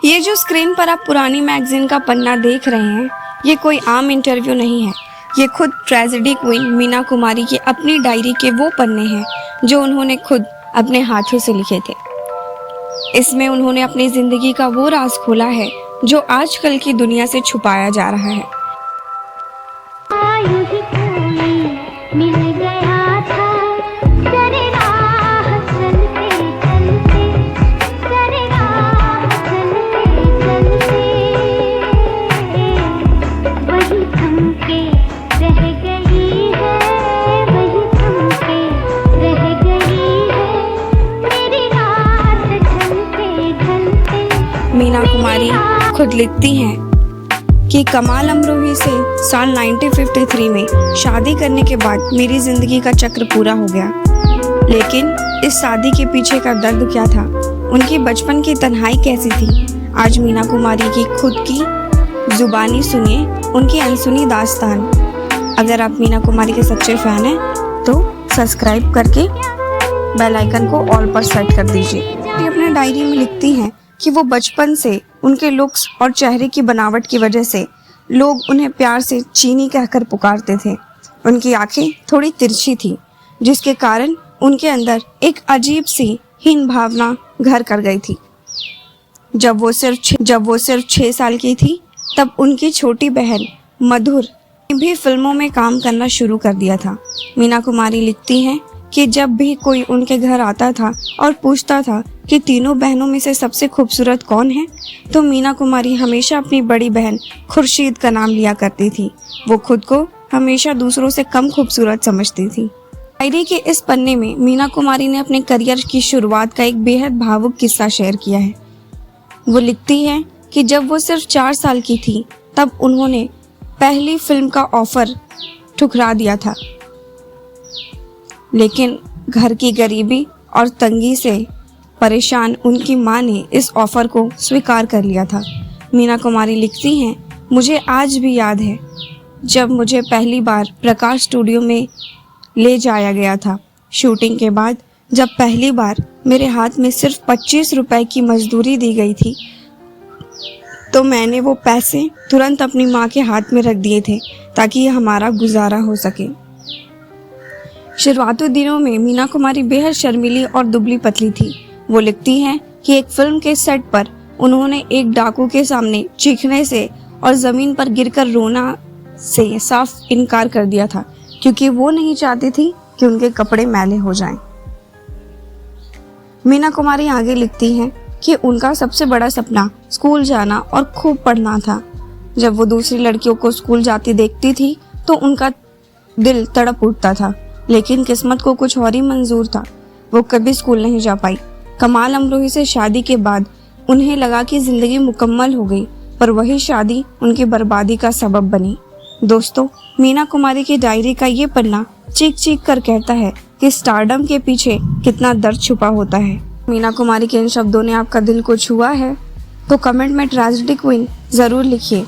ये जो स्क्रीन पर आप पुरानी मैगजीन का पन्ना देख रहे हैं, ये कोई आम इंटरव्यू नहीं है। ये खुद ट्रेजेडी क्वीन मीना कुमारी की अपनी डायरी के वो पन्ने हैं जो उन्होंने खुद अपने हाथों से लिखे थे। इसमें उन्होंने अपनी जिंदगी का वो राज खोला है जो आजकल की दुनिया से छुपाया जा रहा है। मीना कुमारी खुद लिखती हैं कि कमाल अमरोही से साल 1953 में शादी करने के बाद मेरी ज़िंदगी का चक्र पूरा हो गया। लेकिन इस शादी के पीछे का दर्द क्या था, उनकी बचपन की तन्हाई कैसी थी, आज मीना कुमारी की खुद की ज़ुबानी सुनिए उनकी अनसुनी दास्तान। अगर आप मीना कुमारी के सच्चे फ़ैन हैं तो सब्सक्राइब करके बेल आइकन को ऑल पर सेट कर दीजिए। अपने डायरी में लिखती हैं कि वो बचपन से उनके लुक्स और चेहरे की बनावट की वजह से लोग उन्हें प्यार से चीनी कहकर पुकारते थे। उनकी आंखें थोड़ी तिरछी थी, जिसके कारण उनके अंदर एक अजीब सी हीन भावना घर कर गई थी। जब वो सिर्फ 6 साल की थी, तब उनकी छोटी बहन मधुर ने भी फिल्मों में काम करना शुरू कर दिया था। मीना कुमारी लिखती हैं कि जब भी कोई उनके घर आता था और पूछता था कि तीनों बहनों में से सबसे खूबसूरत कौन है, तो मीना कुमारी हमेशा अपनी बड़ी बहन खुर्शीद का नाम लिया करती थी। वो खुद को हमेशा दूसरों से कम खूबसूरत समझती थी। डायरी के इस पन्ने में मीना कुमारी ने अपने करियर की शुरुआत का एक बेहद भावुक किस्सा शेयर किया है। वो लिखती हैं कि जब वो सिर्फ 4 साल की थी, तब उन्होंने पहली फिल्म का ऑफर ठुकरा दिया था। लेकिन घर की गरीबी और तंगी से परेशान उनकी मां ने इस ऑफर को स्वीकार कर लिया था। मीना कुमारी लिखती हैं, मुझे आज भी याद है जब मुझे पहली बार प्रकाश स्टूडियो में ले जाया गया था। शूटिंग के बाद जब पहली बार मेरे हाथ में सिर्फ 25 रुपए की मजदूरी दी गई थी, तो मैंने वो पैसे तुरंत अपनी माँ के हाथ में रख दिए थे ताकि हमारा गुजारा हो सके। शुरुआती दिनों में मीना कुमारी बेहद शर्मीली और दुबली पतली थी। वो लिखती हैं कि एक फिल्म के सेट पर उन्होंने एक डाकू के सामने चीखने से और ज़मीन पर गिरकर रोना से साफ इनकार कर दिया था, क्योंकि वो नहीं चाहती थी कि उनके कपड़े मैले हो जाएं। मीना कुमारी आगे लिखती हैं कि उनका सबसे बड़ा सपना स्कूल जाना और खूब पढ़ना था। जब वो दूसरी लड़कियों को स्कूल जाती देखती थी तो उनका दिल तड़प उठता था, लेकिन किस्मत को कुछ और ही मंजूर था। वो कभी स्कूल नहीं जा पाई। कमाल अमरोही से शादी के बाद उन्हें लगा कि जिंदगी मुकम्मल हो गई, पर वही शादी उनकी बर्बादी का सबब बनी। दोस्तों, मीना कुमारी की डायरी का ये पन्ना चीख चीख कर कहता है कि स्टारडम के पीछे कितना दर्द छुपा होता है। मीना कुमारी के इन शब्दों ने आपका दिल को छुआ है तो कमेंट में ट्रेजेडी क्वीन जरूर लिखिए।